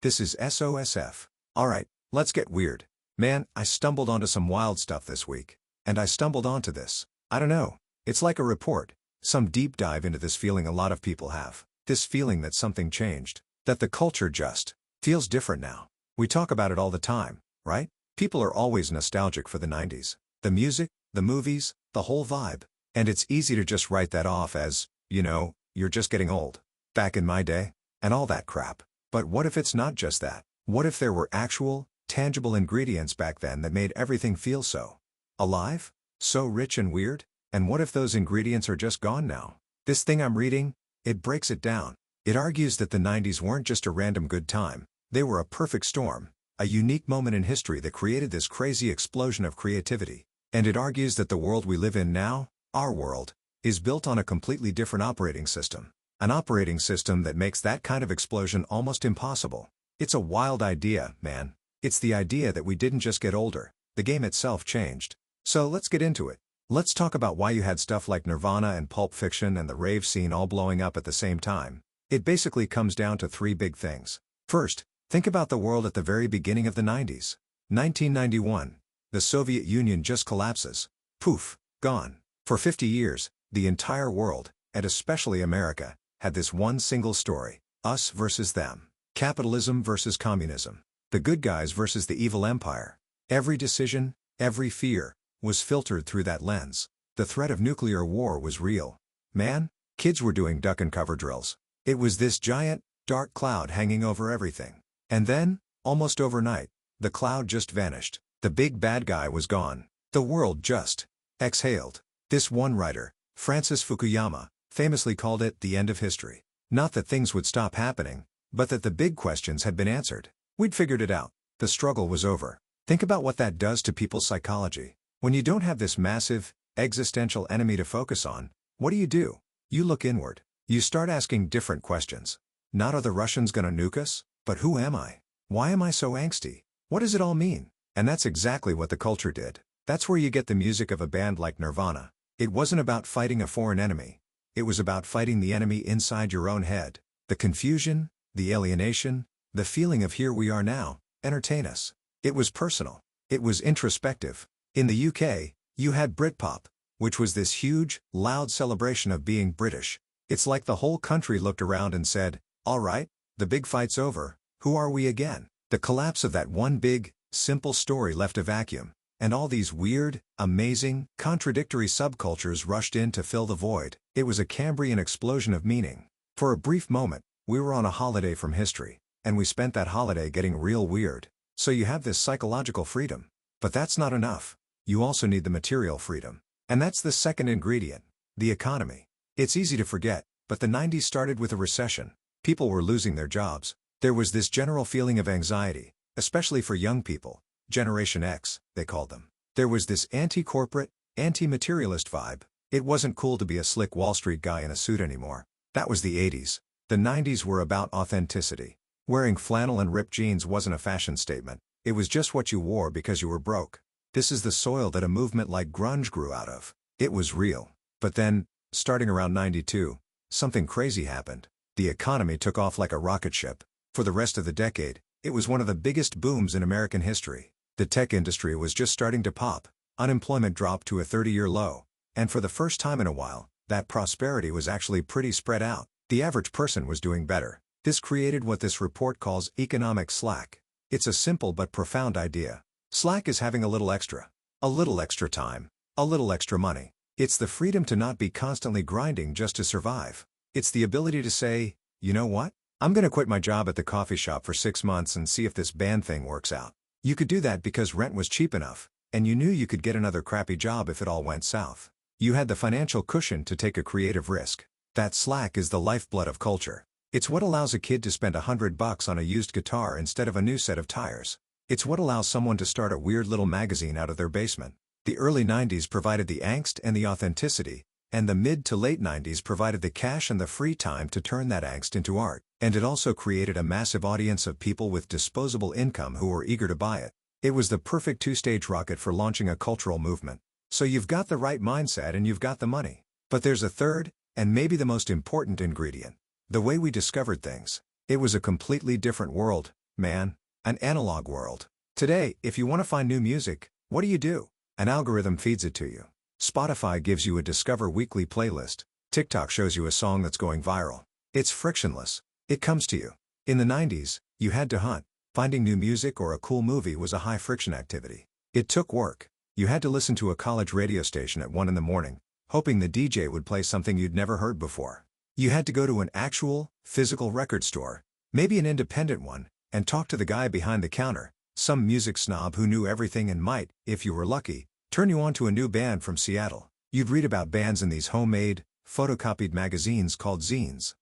This is SOSF. Alright, let's get weird. Man, I stumbled onto some wild stuff this week. And I stumbled onto this. I don't know. It's like a report. Some deep dive into this feeling a lot of people have. This feeling that something changed. That the culture just feels different now. We talk about it all the time, right? People are always nostalgic for the 90s. The music, the movies, the whole vibe. And it's easy to just write that off as, you're just getting old. Back in my day. And all that crap. But what if it's not just that? What if there were actual, tangible ingredients back then that made everything feel so alive? So rich and weird? And what if those ingredients are just gone now? This thing I'm reading, it breaks it down. It argues that the 90s weren't just a random good time. They were a perfect storm. A unique moment in history that created this crazy explosion of creativity. And it argues that the world we live in now, our world, is built on a completely different operating system. An operating system that makes that kind of explosion almost impossible. It's a wild idea, man. It's the idea that we didn't just get older, the game itself changed. So let's get into it. Let's talk about why you had stuff like Nirvana and Pulp Fiction and the rave scene all blowing up at the same time. It basically comes down to three big things. First, think about the world at the very beginning of the 90s. 1991. The Soviet Union just collapses. Poof, gone. For 50 years, the entire world, and especially America, had this one single story. Us versus them. Capitalism versus communism. The good guys versus the evil empire. Every decision, every fear, was filtered through that lens. The threat of nuclear war was real. Man, kids were doing duck and cover drills. It was this giant, dark cloud hanging over everything. And then, almost overnight, the cloud just vanished. The big bad guy was gone. The world just exhaled. This one writer, Francis Fukuyama, famously called it the end of history. Not that things would stop happening, but that the big questions had been answered. We'd figured it out. The struggle was over. Think about what that does to people's psychology. When you don't have this massive, existential enemy to focus on, what do? You look inward. You start asking different questions. Not are the Russians gonna nuke us, but who am I? Why am I so angsty? What does it all mean? And that's exactly what the culture did. That's where you get the music of a band like Nirvana. It wasn't about fighting a foreign enemy. It was about fighting the enemy inside your own head. The confusion, the alienation, the feeling of here we are now, entertain us. It was personal. It was introspective. In the UK, you had Britpop, which was this huge, loud celebration of being British. It's like the whole country looked around and said, all right, the big fight's over, who are we again? The collapse of that one big, simple story left a vacuum. And all these weird, amazing, contradictory subcultures rushed in to fill the void. It was a Cambrian explosion of meaning. For a brief moment, we were on a holiday from history, and we spent that holiday getting real weird. So you have this psychological freedom. But that's not enough. You also need the material freedom. And that's the second ingredient, the economy. It's easy to forget, but the 90s started with a recession. People were losing their jobs. There was this general feeling of anxiety, especially for young people. Generation X, they called them. There was this anti-corporate, anti-materialist vibe. It wasn't cool to be a slick Wall Street guy in a suit anymore. That was the 80s. The 90s were about authenticity. Wearing flannel and ripped jeans wasn't a fashion statement. It was just what you wore because you were broke. This is the soil that a movement like grunge grew out of. It was real. But then, starting around 92, something crazy happened. The economy took off like a rocket ship. For the rest of the decade, it was one of the biggest booms in American history. The tech industry was just starting to pop. Unemployment dropped to a 30-year low. And for the first time in a while, that prosperity was actually pretty spread out. The average person was doing better. This created what this report calls economic slack. It's a simple but profound idea. Slack is having a little extra. A little extra time. A little extra money. It's the freedom to not be constantly grinding just to survive. It's the ability to say, you know what? I'm gonna quit my job at the coffee shop for 6 months and see if this band thing works out. You could do that because rent was cheap enough, and you knew you could get another crappy job if it all went south. You had the financial cushion to take a creative risk. That slack is the lifeblood of culture. It's what allows a kid to spend $100 on a used guitar instead of a new set of tires. It's what allows someone to start a weird little magazine out of their basement. The early 90s provided the angst and the authenticity, and the mid to late 90s provided the cash and the free time to turn that angst into art. And it also created a massive audience of people with disposable income who were eager to buy it. It was the perfect two-stage rocket for launching a cultural movement. So you've got the right mindset and you've got the money. But there's a third, and maybe the most important ingredient. The way we discovered things. It was a completely different world, man, an analog world. Today, if you want to find new music, what do? An algorithm feeds it to you. Spotify gives you a Discover Weekly playlist. TikTok shows you a song that's going viral. It's frictionless. It comes to you. In the 90s, you had to hunt. Finding new music or a cool movie was a high-friction activity. It took work. You had to listen to a college radio station at 1 in the morning, hoping the DJ would play something you'd never heard before. You had to go to an actual, physical record store, maybe an independent one, and talk to the guy behind the counter, some music snob who knew everything and might, if you were lucky, turn you on to a new band from Seattle. You'd read about bands in these homemade, photocopied magazines called zines.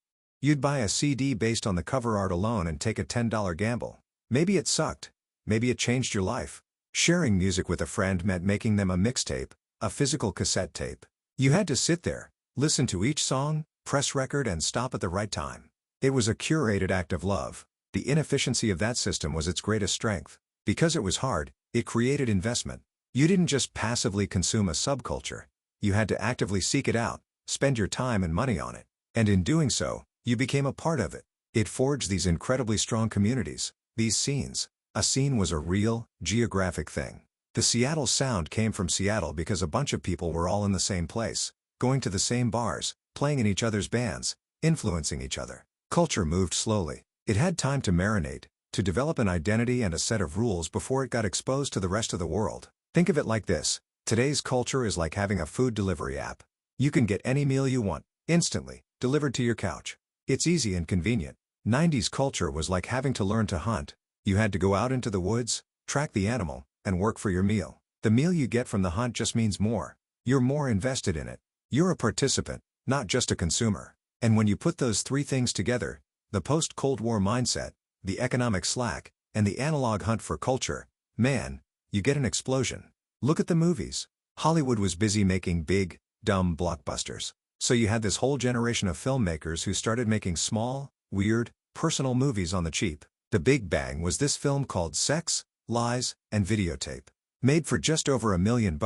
You'd buy a CD based on the cover art alone and take a $10 gamble. Maybe it sucked. Maybe it changed your life. Sharing music with a friend meant making them a mixtape, a physical cassette tape. You had to sit there, listen to each song, press record and stop at the right time. It was a curated act of love. The inefficiency of that system was its greatest strength. Because it was hard, it created investment. You didn't just passively consume a subculture. You had to actively seek it out, spend your time and money on it. And in doing so, you became a part of it. It forged these incredibly strong communities, these scenes. A scene was a real, geographic thing. The Seattle sound came from Seattle because a bunch of people were all in the same place, going to the same bars, playing in each other's bands, influencing each other. Culture moved slowly. It had time to marinate, to develop an identity and a set of rules before it got exposed to the rest of the world. Think of it like this. Today's culture is like having a food delivery app. You can get any meal you want, instantly, delivered to your couch. It's easy and convenient. 90s culture was like having to learn to hunt. You had to go out into the woods, track the animal, and work for your meal. The meal you get from the hunt just means more. You're more invested in it. You're a participant, not just a consumer. And when you put those three things together, the post-Cold War mindset, the economic slack, and the analog hunt for culture, man, you get an explosion. Look at the movies. Hollywood was busy making big, dumb blockbusters. So you had this whole generation of filmmakers who started making small, weird, personal movies on the cheap. The Big Bang was this film called Sex, Lies, and Videotape. Made for just over $1 million,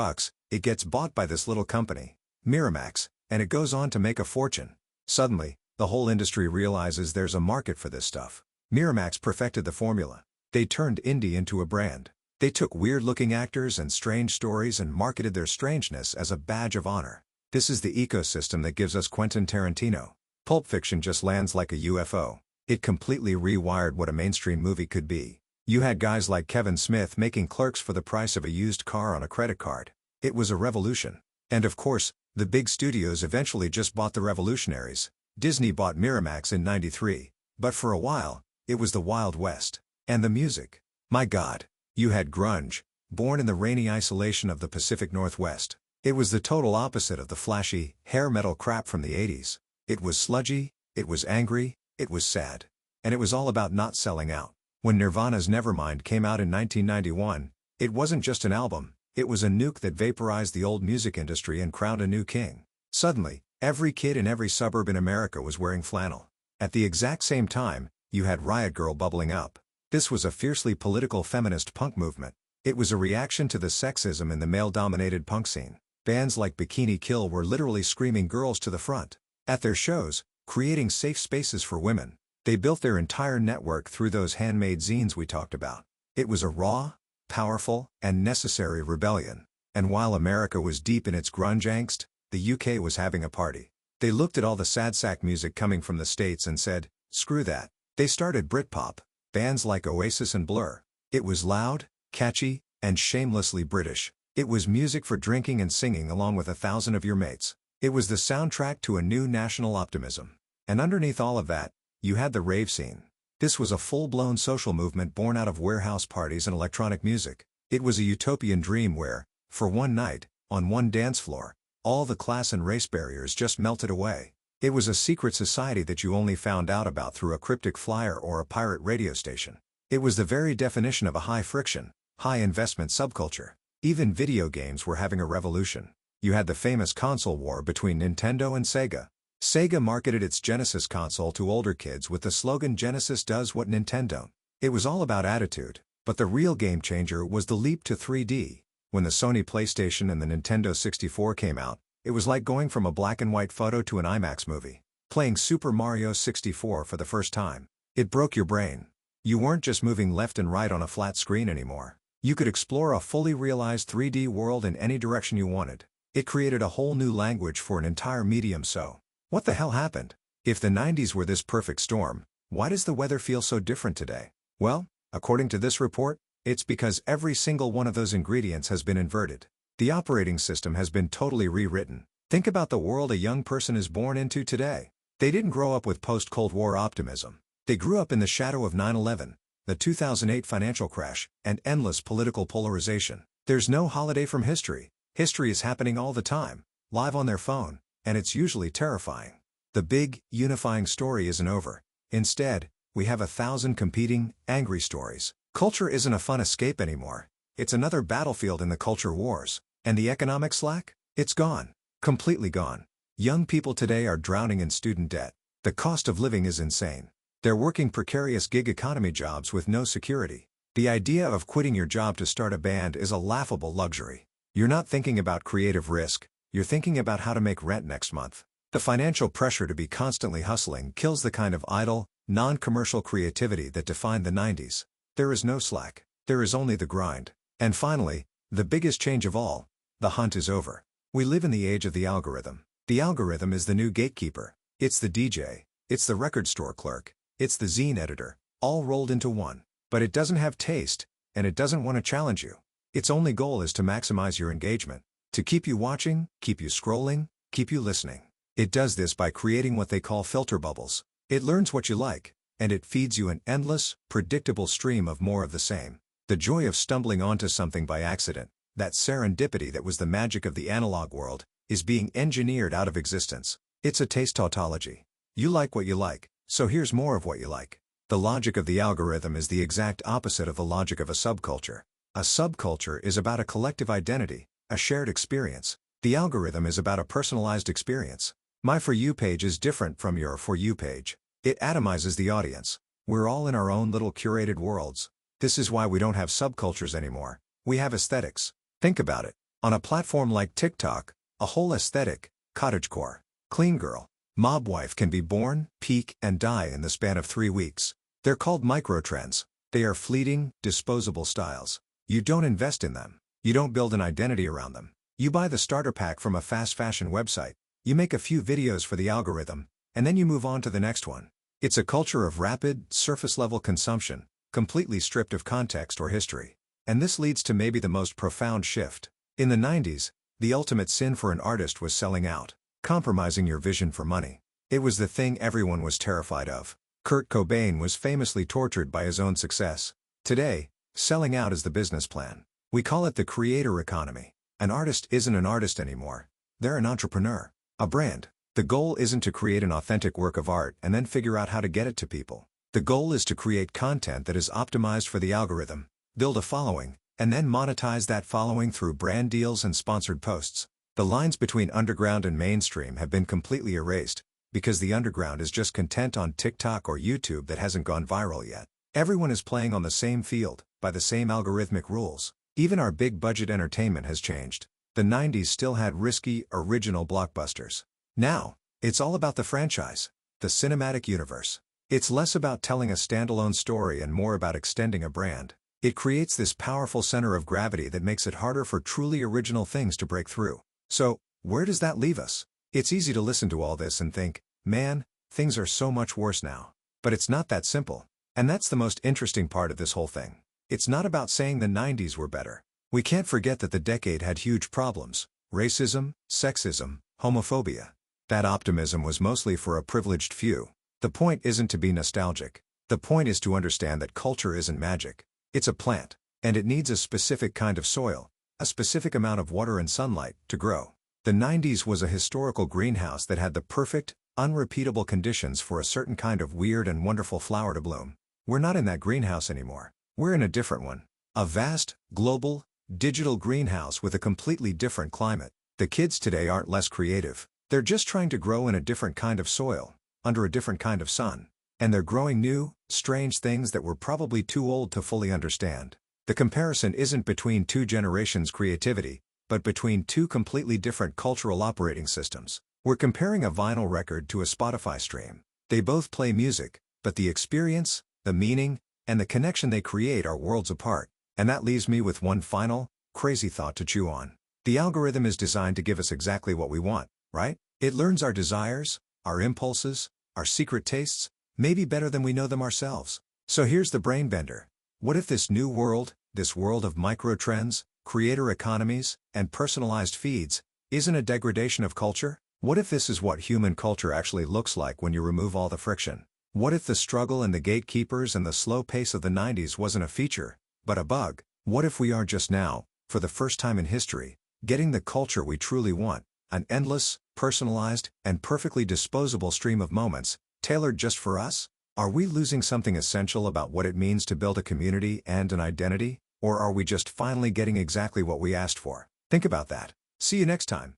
it gets bought by this little company, Miramax, and it goes on to make a fortune. Suddenly, the whole industry realizes there's a market for this stuff. Miramax perfected the formula. They turned indie into a brand. They took weird-looking actors and strange stories and marketed their strangeness as a badge of honor. This is the ecosystem that gives us Quentin Tarantino. Pulp Fiction just lands like a UFO. It completely rewired what a mainstream movie could be. You had guys like Kevin Smith making Clerks for the price of a used car on a credit card. It was a revolution. And of course, the big studios eventually just bought the revolutionaries. Disney bought Miramax in '93, but for a while, it was the Wild West. And the music. My God. You had grunge, born in the rainy isolation of the Pacific Northwest. It was the total opposite of the flashy, hair metal crap from the 80s. It was sludgy, it was angry, it was sad. And it was all about not selling out. When Nirvana's Nevermind came out in 1991, it wasn't just an album, it was a nuke that vaporized the old music industry and crowned a new king. Suddenly, every kid in every suburb in America was wearing flannel. At the exact same time, you had Riot Grrrl bubbling up. This was a fiercely political feminist punk movement. It was a reaction to the sexism in the male-dominated punk scene. Bands like Bikini Kill were literally screaming girls to the front. At their shows, creating safe spaces for women. They built their entire network through those handmade zines we talked about. It was a raw, powerful, and necessary rebellion. And while America was deep in its grunge angst, the UK was having a party. They looked at all the sad sack music coming from the States and said, screw that. They started Britpop. Bands like Oasis and Blur. It was loud, catchy, and shamelessly British. It was music for drinking and singing along with 1,000 of your mates. It was the soundtrack to a new national optimism. And underneath all of that, you had the rave scene. This was a full-blown social movement born out of warehouse parties and electronic music. It was a utopian dream where, for one night, on one dance floor, all the class and race barriers just melted away. It was a secret society that you only found out about through a cryptic flyer or a pirate radio station. It was the very definition of a high-friction, high-investment subculture. Even video games were having a revolution. You had the famous console war between Nintendo and Sega. Sega marketed its Genesis console to older kids with the slogan "Genesis does what Nintendo don't." It was all about attitude, but the real game changer was the leap to 3D. When the Sony PlayStation and the Nintendo 64 came out, it was like going from a black and white photo to an IMAX movie. Playing Super Mario 64 for the first time. It broke your brain. You weren't just moving left and right on a flat screen anymore. You could explore a fully realized 3D world in any direction you wanted. It created a whole new language for an entire medium. So, what the hell happened? If the 90s were this perfect storm, why does the weather feel so different today? Well, according to this report, it's because every single one of those ingredients has been inverted. The operating system has been totally rewritten. Think about the world a young person is born into today. They didn't grow up with post-Cold War optimism. They grew up in the shadow of 9/11, the 2008 financial crash, and endless political polarization. There's no holiday from history. History is happening all the time, live on their phone, and it's usually terrifying. The big, unifying story isn't over. Instead, we have 1,000 competing, angry stories. Culture isn't a fun escape anymore. It's another battlefield in the culture wars. And the economic slack? It's gone. Completely gone. Young people today are drowning in student debt. The cost of living is insane. They're working precarious gig economy jobs with no security. The idea of quitting your job to start a band is a laughable luxury. You're not thinking about creative risk, you're thinking about how to make rent next month. The financial pressure to be constantly hustling kills the kind of idle, non-commercial creativity that defined the 90s. There is no slack, there is only the grind. And finally, the biggest change of all, the hunt is over. We live in the age of the algorithm. The algorithm is the new gatekeeper. It's the DJ, it's the record store clerk, it's the zine editor, all rolled into one. But it doesn't have taste, and it doesn't want to challenge you. Its only goal is to maximize your engagement, to keep you watching, keep you scrolling, keep you listening. It does this by creating what they call filter bubbles. It learns what you like, and it feeds you an endless, predictable stream of more of the same. The joy of stumbling onto something by accident, that serendipity that was the magic of the analog world, is being engineered out of existence. It's a taste tautology. You like what you like, so here's more of what you like. The logic of the algorithm is the exact opposite of the logic of a subculture. A subculture is about a collective identity, a shared experience. The algorithm is about a personalized experience. My For You page is different from your For You page. It atomizes the audience. We're all in our own little curated worlds. This is why we don't have subcultures anymore. We have aesthetics. Think about it. On a platform like TikTok, a whole aesthetic, cottagecore, clean girl, mob wife can be born, peak, and die in the span of 3 weeks. They're called microtrends. They are fleeting, disposable styles. You don't invest in them. You don't build an identity around them. You buy the starter pack from a fast fashion website. You make a few videos for the algorithm, and then you move on to the next one. It's a culture of rapid, surface-level consumption, completely stripped of context or history. And this leads to maybe the most profound shift. In the 90s, the ultimate sin for an artist was selling out, compromising your vision for money. It was the thing everyone was terrified of. Kurt Cobain was famously tortured by his own success. Today, selling out is the business plan. We call it the creator economy. An artist isn't an artist anymore. They're an entrepreneur, a brand. The goal isn't to create an authentic work of art and then figure out how to get it to people. The goal is to create content that is optimized for the algorithm, build a following, and then monetize that following through brand deals and sponsored posts. The lines between underground and mainstream have been completely erased, because the underground is just content on TikTok or YouTube that hasn't gone viral yet. Everyone is playing on the same field, by the same algorithmic rules. Even our big-budget entertainment has changed. The 90s still had risky, original blockbusters. Now, it's all about the franchise, the cinematic universe. It's less about telling a standalone story and more about extending a brand. It creates this powerful center of gravity that makes it harder for truly original things to break through. So, where does that leave us? It's easy to listen to all this and think, man, things are so much worse now. But it's not that simple. And that's the most interesting part of this whole thing. It's not about saying the 90s were better. We can't forget that the decade had huge problems: racism, sexism, homophobia. That optimism was mostly for a privileged few. The point isn't to be nostalgic. The point is to understand that culture isn't magic. It's a plant, and it needs a specific kind of soil, a specific amount of water and sunlight, to grow. The 90s was a historical greenhouse that had the perfect, unrepeatable conditions for a certain kind of weird and wonderful flower to bloom. We're not in that greenhouse anymore. We're in a different one. A vast, global, digital greenhouse with a completely different climate. The kids today aren't less creative. They're just trying to grow in a different kind of soil, under a different kind of sun. And they're growing new, strange things that we're probably too old to fully understand. The comparison isn't between two generations' creativity, but between two completely different cultural operating systems. We're comparing a vinyl record to a Spotify stream. They both play music, but the experience, the meaning, and the connection they create are worlds apart. And that leaves me with one final, crazy thought to chew on. The algorithm is designed to give us exactly what we want, right? It learns our desires, our impulses, our secret tastes, maybe better than we know them ourselves. So here's the brain bender. What if this new world, this world of micro-trends, creator economies, and personalized feeds, isn't a degradation of culture? What if this is what human culture actually looks like when you remove all the friction? What if the struggle and the gatekeepers and the slow pace of the 90s wasn't a feature, but a bug? What if we are just now, for the first time in history, getting the culture we truly want, an endless, personalized, and perfectly disposable stream of moments, tailored just for us? Are we losing something essential about what it means to build a community and an identity, or are we just finally getting exactly what we asked for? Think about that. See you next time.